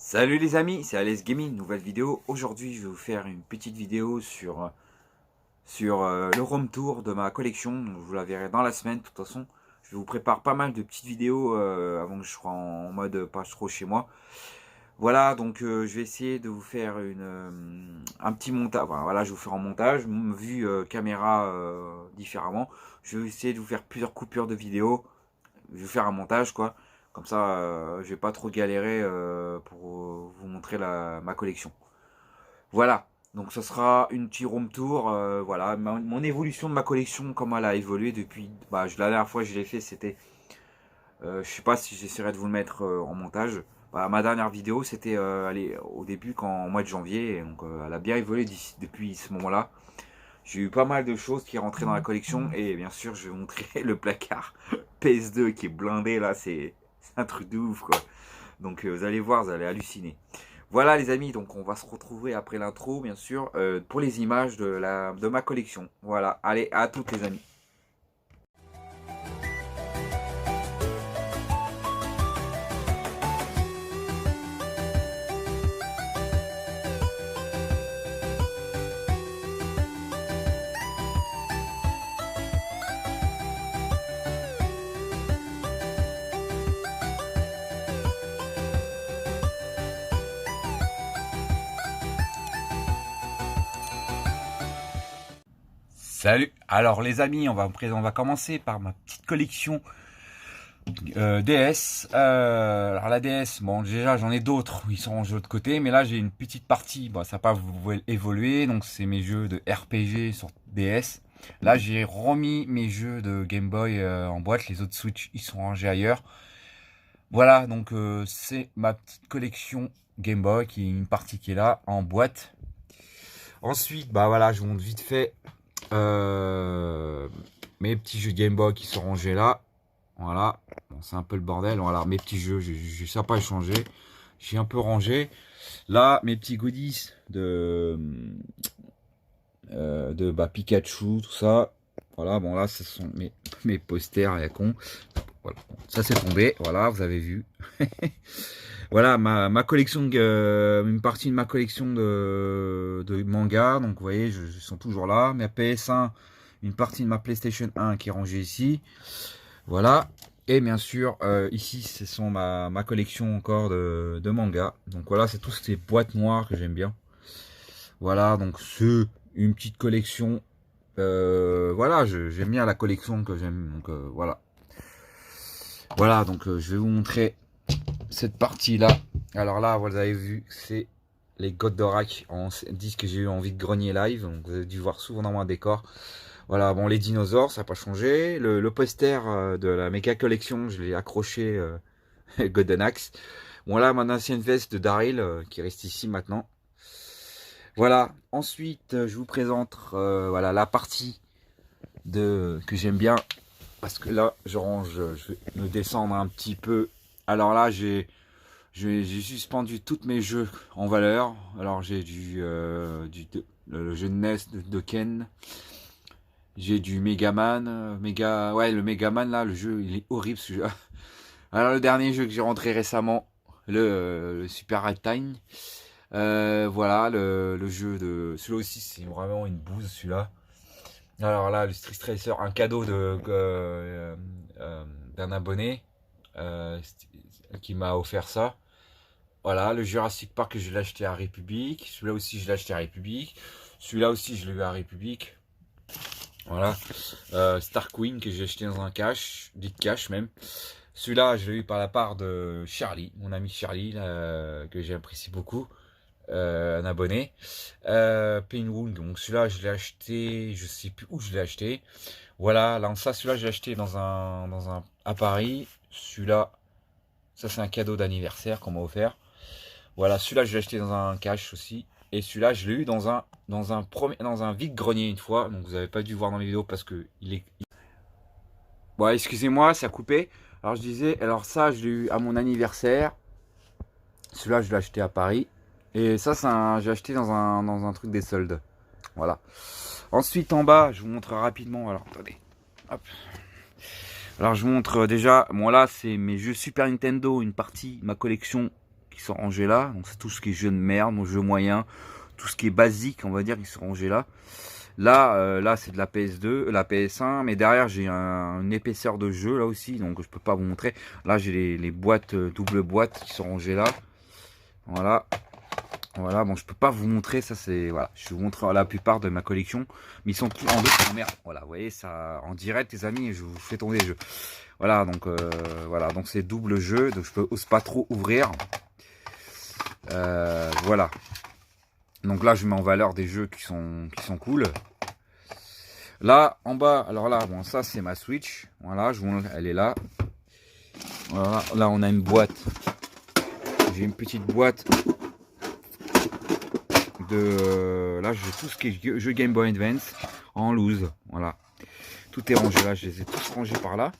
Salut les amis, c'est Alex Gaming, nouvelle vidéo. Aujourd'hui, je vais vous faire une petite vidéo sur le room tour de ma collection. Vous la verrez dans la semaine, de toute façon. Je vous prépare pas mal de petites vidéos avant que je sois en mode pas trop chez moi. Voilà, donc je vais essayer de vous faire un petit montage. Voilà, je vais vous faire un montage, vu caméra différemment. Je vais essayer de vous faire plusieurs coupures de vidéos. Je vais vous faire un montage, quoi. Comme ça, je vais pas trop galérer pour vous montrer ma collection. Voilà. Donc, ce sera une petite room tour. Voilà, mon évolution de ma collection, comment elle a évolué depuis. Bah, la dernière fois que je l'ai fait, c'était. Je sais pas si j'essaierai de vous le mettre en montage. Bah, ma dernière vidéo, c'était au début, en mois de janvier. Et donc, elle a bien évolué depuis ce moment-là. J'ai eu pas mal de choses qui rentraient dans la collection. Et bien sûr, je vais vous montrer le placard PS2 qui est blindé là. C'est un truc de ouf, quoi. Donc, vous allez voir, vous allez halluciner. Voilà les amis, donc on va se retrouver après l'intro, bien sûr, pour les images de ma collection. Voilà, allez, à toutes les amis. Salut. Alors les amis, on va commencer par ma petite collection DS. Alors la DS, bon déjà j'en ai d'autres, ils sont rangés de l'autre côté, mais là j'ai une petite partie, bon, ça n'a pas évolué, donc c'est mes jeux de RPG sur DS. Là j'ai remis mes jeux de Game Boy en boîte, les autres Switch ils sont rangés ailleurs. Voilà, donc c'est ma petite collection Game Boy, qui est une partie qui est là en boîte. Ensuite, bah voilà, je vous montre vite fait mes petits jeux Game Boy qui sont rangés là. Voilà, bon, c'est un peu le bordel. Voilà, mes petits jeux, ça n'a pas changé. J'ai un peu rangé. Là, mes petits goodies de Pikachu, tout ça. Voilà, bon là, ce sont mes posters à la con. Voilà, ça c'est tombé. Voilà, vous avez vu. Voilà, ma collection, une partie de ma collection de manga. Donc, vous voyez, ils sont toujours là. Ma PS1, une partie de ma PlayStation 1 qui est rangée ici. Voilà. Et bien sûr, ici, ce sont ma collection encore de manga. Donc voilà, c'est toutes ces boîtes noires que j'aime bien. Voilà, donc c'est une petite collection. Voilà, j'aime bien la collection que j'aime. Donc voilà. Voilà, donc je vais vous montrer cette partie là. Alors là, vous avez vu, c'est les Goldorak en disque que j'ai eu envie de grogner live. Donc vous avez dû voir souvent dans mon décor. Voilà, bon, les dinosaures, ça n'a pas changé. Le poster de la méga collection, je l'ai accroché Golden Axe. Bon, là, mon ancienne veste de Daryl qui reste ici maintenant. Voilà, ensuite, je vous présente voilà, la partie que j'aime bien. Parce que là, je vais me descendre un petit peu. Alors là, j'ai suspendu tous mes jeux en valeur. Alors j'ai le jeu de NES de Ken. J'ai du Megaman. Ouais, le Megaman là, le jeu, il est horrible ce jeu. Alors le dernier jeu que j'ai rentré récemment, le Super Red Time. Voilà, le jeu de... Celui-là aussi, c'est vraiment une bouse celui-là. Alors là, le Street Racer, un cadeau d'un abonné qui m'a offert ça. Voilà, le Jurassic Park que je l'ai acheté à République. Celui-là aussi, je l'ai acheté à République. Celui-là aussi, je l'ai eu à République. Voilà. Star Queen que j'ai acheté dans un cash, dit cash même. Celui-là, je l'ai eu par la part de Charlie, mon ami Charlie, que j'apprécie beaucoup. Un abonné. Painwood, donc celui-là, je l'ai acheté, je sais plus où je l'ai acheté. Voilà, là, ça, celui-là, je l'ai acheté à Paris. Celui-là, ça, c'est un cadeau d'anniversaire qu'on m'a offert. Voilà, celui-là, je l'ai acheté dans un cash aussi. Et celui-là, je l'ai eu dans un vide-grenier une fois. Donc, vous n'avez pas dû voir dans les vidéos parce que il est... Bon, excusez-moi, ça a coupé. Alors, je disais, alors ça, je l'ai eu à mon anniversaire. Celui-là, je l'ai acheté à Paris. Et ça, j'ai acheté dans un truc des soldes. Voilà. Ensuite, en bas, je vous montre rapidement. Alors, attendez. Hop. Alors, je vous montre déjà. Bon, là, c'est mes jeux Super Nintendo, une partie, ma collection qui sont rangés là. Donc c'est tout ce qui est jeu de merde, mon jeu moyen, tout ce qui est basique, on va dire, qui sont rangés là. Là c'est de la PS2, la PS1, mais derrière j'ai une épaisseur de jeu là aussi, donc je peux pas vous montrer. Là j'ai les boîtes, double boîtes qui sont rangées là. Voilà. Voilà, bon, je peux pas vous montrer, ça c'est, voilà, je vous montre la plupart de ma collection, mais ils sont tous en deux, en merde, voilà, vous voyez, ça, en direct, les amis, je vous fais tourner les jeux. Voilà, donc c'est double jeu, donc je ose pas trop ouvrir. Voilà. Donc là, je mets en valeur des jeux qui sont cool. Là, en bas, alors là, bon, ça c'est ma Switch, voilà, je vous montre, elle est là. Voilà, là on a une boîte, j'ai une petite boîte. Là j'ai tout ce qui est jeu Game Boy Advance en loose, voilà, tout est rangé là, je les ai tous rangés par là.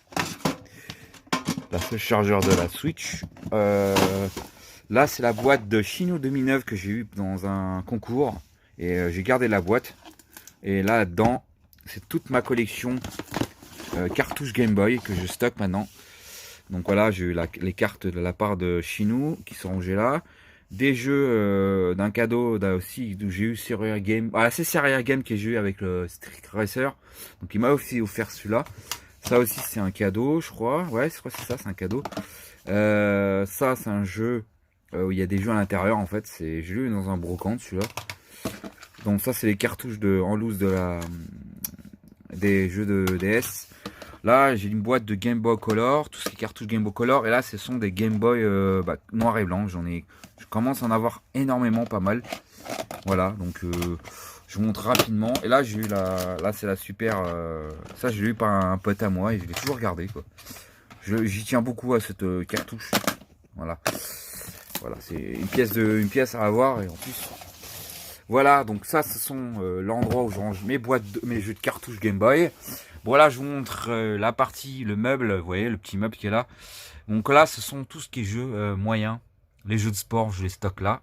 Là c'est le chargeur de la Switch. Là c'est la boîte de Shino 2009 que j'ai eu dans un concours et j'ai gardé la boîte, et là dedans c'est toute ma collection cartouches Game Boy que je stocke maintenant. Donc voilà, j'ai eu les cartes de la part de Shino qui sont rangées là. Des jeux d'un cadeau aussi, où j'ai eu Serial Game. Ah, c'est Serial Game que j'ai eu avec le Street Racer. Donc il m'a aussi offert celui-là. Ça aussi c'est un cadeau, je crois. Ouais, je crois que c'est ça, c'est un cadeau. Ça c'est un jeu où il y a des jeux à l'intérieur en fait. J'ai eu dans un brocante celui-là. Donc ça c'est les cartouches en loose des jeux de DS. Là, j'ai une boîte de Game Boy Color, tout ce qui est cartouches Game Boy Color. Et là, ce sont des Game Boy noir et blanc. Je commence à en avoir énormément, pas mal. Voilà, donc je vous montre rapidement. Et là, j'ai eu là, c'est la super. Ça, je l'ai eu par un pote à moi et je l'ai toujours gardé, quoi. J'y tiens beaucoup à cette cartouche. Voilà, voilà, c'est une pièce à avoir, et en plus. Voilà, donc ça, ce sont l'endroit où je range mes jeux de cartouches Game Boy. Bon, là, je vous montre la partie, le meuble, vous voyez, le petit meuble qui est là. Donc là, ce sont tout ce qui est jeux moyens. Les jeux de sport, je les stocke là.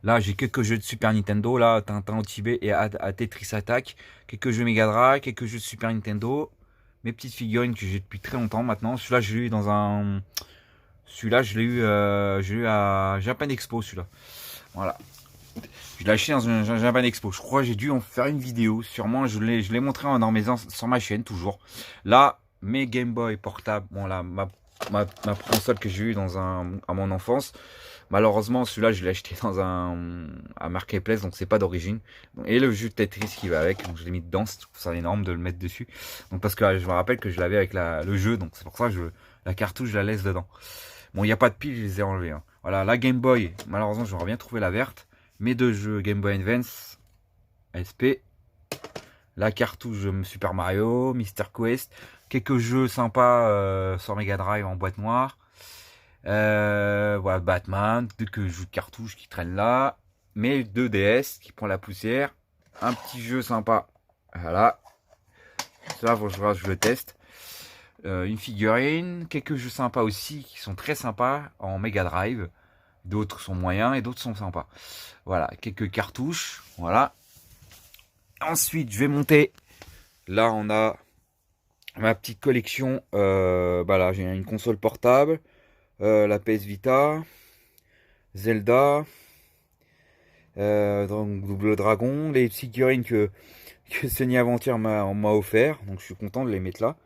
Là, j'ai quelques jeux de Super Nintendo, là, Tintin au Tibet et à Tetris Attack. Quelques jeux Mega Drive, quelques jeux de Super Nintendo. Mes petites figurines que j'ai depuis très longtemps maintenant. Celui-là, je l'ai eu dans un... Celui-là, je l'ai eu à Japan Expo, celui-là. Voilà. Je l'ai acheté dans un Japan Expo. Je crois que j'ai dû en faire une vidéo. Sûrement, je l'ai montré sur ma chaîne, toujours. Là, mes Game Boy portables. Bon, là, ma console que j'ai eue à mon enfance. Malheureusement, celui-là, je l'ai acheté dans à Marketplace, donc c'est pas d'origine. Et le jeu de Tetris qui va avec, donc je l'ai mis dedans. Je trouve ça énorme de le mettre dessus. Donc parce que je me rappelle que je l'avais avec le jeu, donc c'est pour ça que la cartouche, je la laisse dedans. Bon, il n'y a pas de pile, je les ai enlevés. Hein. Voilà, la Game Boy, malheureusement, j'aurais bien trouvé la verte. Mes deux jeux Game Boy Advance SP, la cartouche Super Mario, Mr Quest, quelques jeux sympas sur Mega Drive en boîte noire, voilà, Batman, quelques jeux de cartouches qui traînent là, mes deux DS qui prend la poussière, un petit jeu sympa, voilà, ça je le teste, une figurine, quelques jeux sympas aussi qui sont très sympas en Mega Drive. D'autres sont moyens et d'autres sont sympas. Voilà, quelques cartouches. Voilà. Ensuite, je vais monter. Là, on a ma petite collection. Là, j'ai une console portable. La PS Vita. Zelda. Double Dragon. Les figurines que Sony Aventure m'a offert. Donc, je suis content de les mettre là.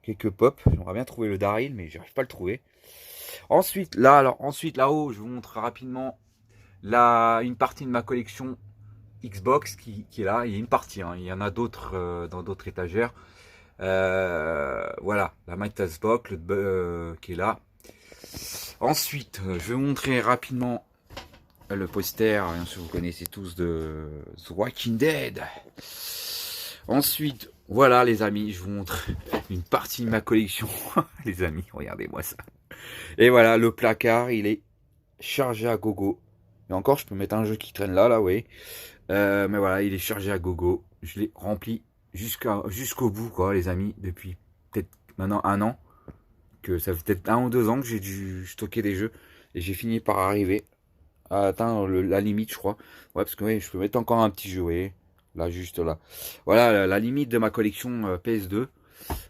Quelques pop. J'aimerais bien trouver le Daryl, mais j'arrive pas à le trouver. Ensuite, là-haut, je vous montre rapidement une partie de ma collection Xbox qui est là. Il y a une partie, hein. Il y en a d'autres dans d'autres étagères. Voilà, la Xbox qui est là. Ensuite, je vais vous montrer rapidement le poster, bien sûr, vous connaissez tous, de The Walking Dead. Ensuite, voilà les amis, je vous montre une partie de ma collection. Les amis, regardez-moi ça. Et voilà, le placard, il est chargé à gogo. Et encore, je peux mettre un jeu qui traîne là, oui. Mais voilà, il est chargé à gogo. Je l'ai rempli jusqu'au bout, quoi, les amis, depuis peut-être maintenant 1 an. Que ça fait peut-être 1 ou 2 ans que j'ai dû stocker des jeux. Et j'ai fini par arriver à atteindre la limite, je crois. Ouais, parce que oui, je peux mettre encore un petit jeu, vous voyez. Là, juste là. Voilà, la limite de ma collection PS2.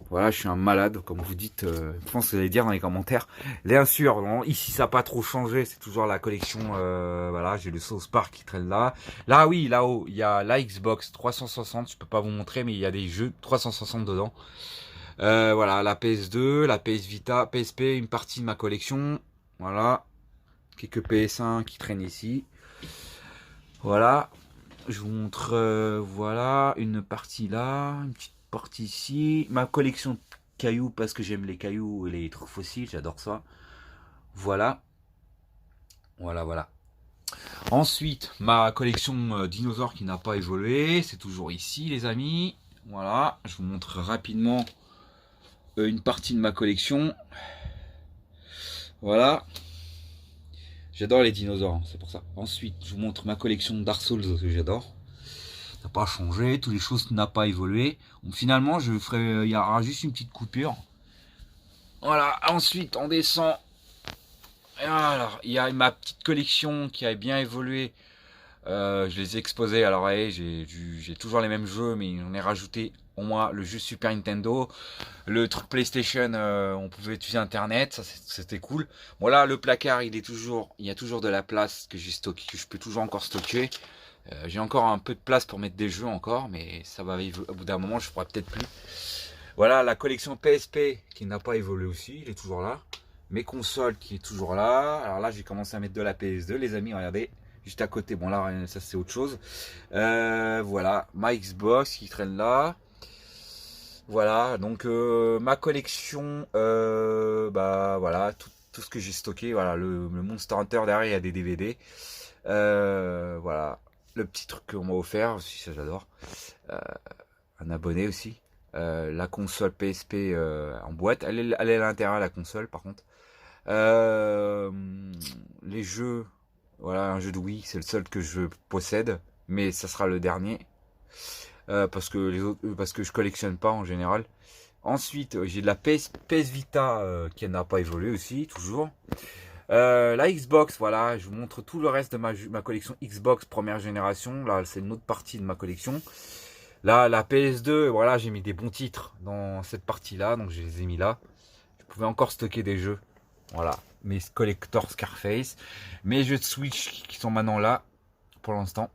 Voilà, je suis un malade, comme vous dites, je pense que vous allez dire dans les commentaires. Bien sûr, non, ici ça n'a pas trop changé, c'est toujours la collection, voilà, j'ai le South Park qui traîne là. Là, oui, là-haut, il y a la Xbox 360, je peux pas vous montrer, mais il y a des jeux 360 dedans. Voilà, la PS2, la PS Vita, PSP, une partie de ma collection. Voilà, quelques PS1 qui traînent ici. Voilà, je vous montre, voilà, une partie là, une petite partie ici. Ma collection de cailloux, parce que j'aime les cailloux et les trucs fossiles, j'adore ça. Voilà, voilà, voilà. Ensuite, ma collection dinosaures qui n'a pas évolué, c'est toujours ici, les amis. Voilà, je vous montre rapidement une partie de ma collection. Voilà. J'adore les dinosaures, hein, c'est pour ça. Ensuite, je vous montre ma collection Dark Souls que j'adore. Ça n'a pas changé, toutes les choses n'ont pas évolué. Donc, finalement, je ferai, il y aura juste une petite coupure. Voilà, ensuite, on descend. Alors, il y a ma petite collection qui a bien évolué. Je les ai exposés. Alors, ouais, j'ai toujours les mêmes jeux, mais j'en ai rajouté au moins le jeu Super Nintendo. Le truc PlayStation, on pouvait utiliser Internet, ça c'était cool. Voilà, le placard, il y a toujours de la place que j'ai stocké, que je peux toujours encore stocker. J'ai encore un peu de place pour mettre des jeux encore, mais ça va au bout d'un moment, je pourrai peut-être plus. Voilà, la collection PSP qui n'a pas évolué aussi, il est toujours là. Mes consoles qui est toujours là. Alors là, j'ai commencé à mettre de la PS2, les amis, regardez. Juste à côté, bon là, ça c'est autre chose. Voilà, ma Xbox qui traîne là. Voilà, donc ma collection, bah voilà, tout ce que j'ai stocké, voilà, le Monster Hunter derrière, il y a des DVD. Voilà, le petit truc qu'on m'a offert, aussi ça j'adore. Un abonné aussi. La console PSP en boîte, elle est à l'intérieur la console par contre. Les jeux, voilà, un jeu de Wii, c'est le seul que je possède, mais ça sera le dernier. Parce que les autres, parce que je collectionne pas en général. Ensuite, j'ai de la PS Vita qui n'a pas évolué aussi, toujours. La Xbox, voilà, je vous montre tout le reste de ma collection Xbox première génération. Là, c'est une autre partie de ma collection. Là, la PS2, voilà, j'ai mis des bons titres dans cette partie-là, donc je les ai mis là. Je pouvais encore stocker des jeux. Voilà, mes collectors Scarface. Mes jeux de Switch qui sont maintenant là, pour l'instant.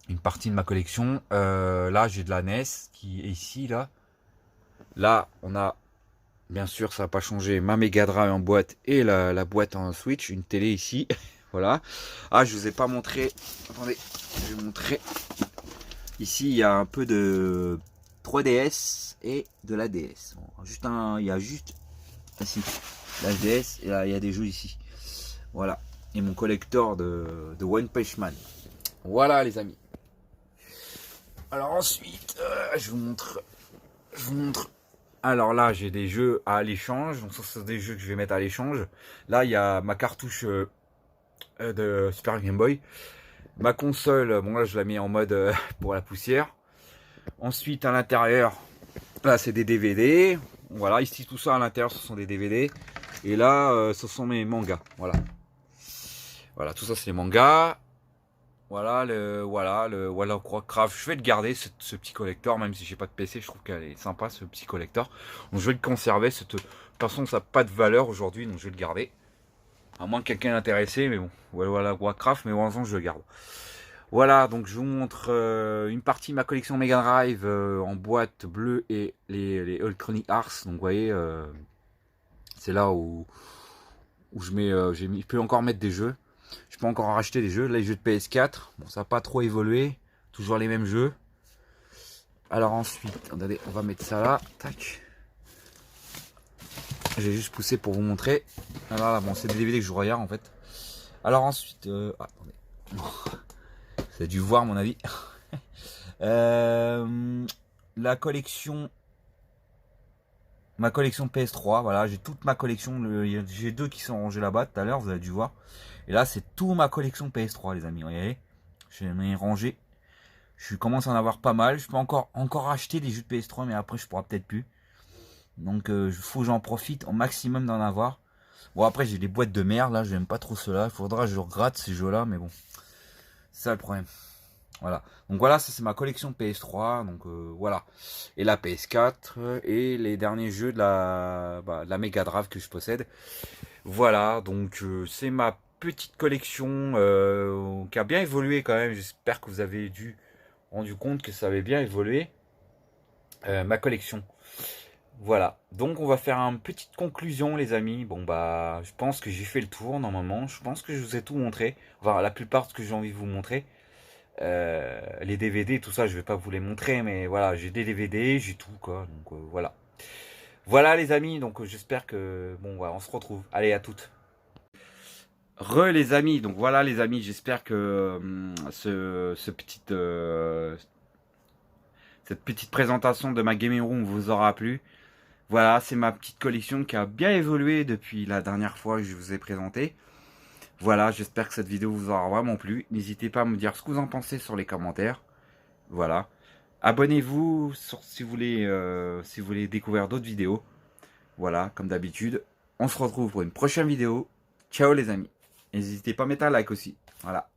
Une partie de ma collection. Là, j'ai de la NES qui est ici, là. Là, on a, bien sûr, ça n'a pas changé, ma Mega Drive en boîte et la boîte en Switch. Une télé ici. Voilà. Ah, je vous ai pas montré. Attendez, je vais vous montrer. Ici, il y a un peu de 3DS et de la DS. Juste il y a juste ici, la DS et là, il y a des jeux ici. Voilà. Et mon collector de One Punch Man. Voilà, les amis. Alors ensuite, je vous montre. Alors là, j'ai des jeux à l'échange. Donc ça, c'est des jeux que je vais mettre à l'échange. Là, il y a ma cartouche de Super Game Boy. Ma console, bon là, je la mets en mode pour la poussière. Ensuite, à l'intérieur, là, c'est des DVD. Voilà, ici, tout ça à l'intérieur, ce sont des DVD. Et là, ce sont mes mangas. Voilà. Voilà, tout ça, c'est les mangas. Voilà le World of Warcraft. Je vais le garder ce petit collector, même si j'ai pas de PC, je trouve qu'elle est sympa ce petit collector. Donc je vais le conserver. De toute façon, ça n'a pas de valeur aujourd'hui, donc je vais le garder. À moins que quelqu'un est intéressé, mais bon, voilà Warcraft, mais pour l'instant je le garde. Voilà, donc je vous montre une partie de ma collection Mega Drive en boîte bleue et les Electronic Arts. Donc vous voyez, c'est là où je mets, je peux encore mettre des jeux. Je peux encore en racheter des jeux. Là, les jeux de PS4. Bon, ça n'a pas trop évolué. Toujours les mêmes jeux. Alors ensuite, attendez, on va mettre ça là. Tac. J'ai juste poussé pour vous montrer. Alors là, bon, c'est des DVD que je regarde en fait. Alors ensuite, attendez. Vous avez dû voir, à mon avis. La collection. Ma collection PS3, voilà, j'ai toute ma collection. J'ai deux qui sont rangés là-bas tout à l'heure, vous avez dû voir. Et là, c'est toute ma collection PS3, les amis. Vous voyez, je les ai rangés. Je commence à en avoir pas mal. Je peux encore acheter des jeux de PS3, mais après, je pourrai peut-être plus. Donc, il faut que j'en profite au maximum d'en avoir. Bon, après, j'ai des boîtes de merde, là. J'aime pas trop cela. Il faudra que je regrette ces jeux-là, mais bon. C'est ça le problème. Voilà. Donc voilà, ça c'est ma collection PS3. Donc voilà. Et la PS4 et les derniers jeux de la Mega Drive que je possède. Voilà, donc c'est ma petite collection qui a bien évolué quand même. J'espère que vous avez rendu compte que ça avait bien évolué. Ma collection. Voilà, donc on va faire une petite conclusion les amis. Bon bah je pense que j'ai fait le tour normalement. Je pense que je vous ai tout montré. Enfin la plupart de ce que j'ai envie de vous montrer. Les DVD, tout ça, je vais pas vous les montrer, mais voilà, j'ai des DVD, j'ai tout quoi. Donc voilà. Voilà les amis, donc j'espère que bon voilà, on se retrouve. Allez à toutes. Les amis, donc voilà les amis, j'espère que cette petite présentation de ma gaming room vous aura plu. Voilà, c'est ma petite collection qui a bien évolué depuis la dernière fois que je vous ai présenté. Voilà, j'espère que cette vidéo vous aura vraiment plu. N'hésitez pas à me dire ce que vous en pensez sur les commentaires. Voilà. Abonnez-vous si vous voulez découvrir d'autres vidéos. Voilà, comme d'habitude. On se retrouve pour une prochaine vidéo. Ciao les amis. N'hésitez pas à mettre un like aussi. Voilà.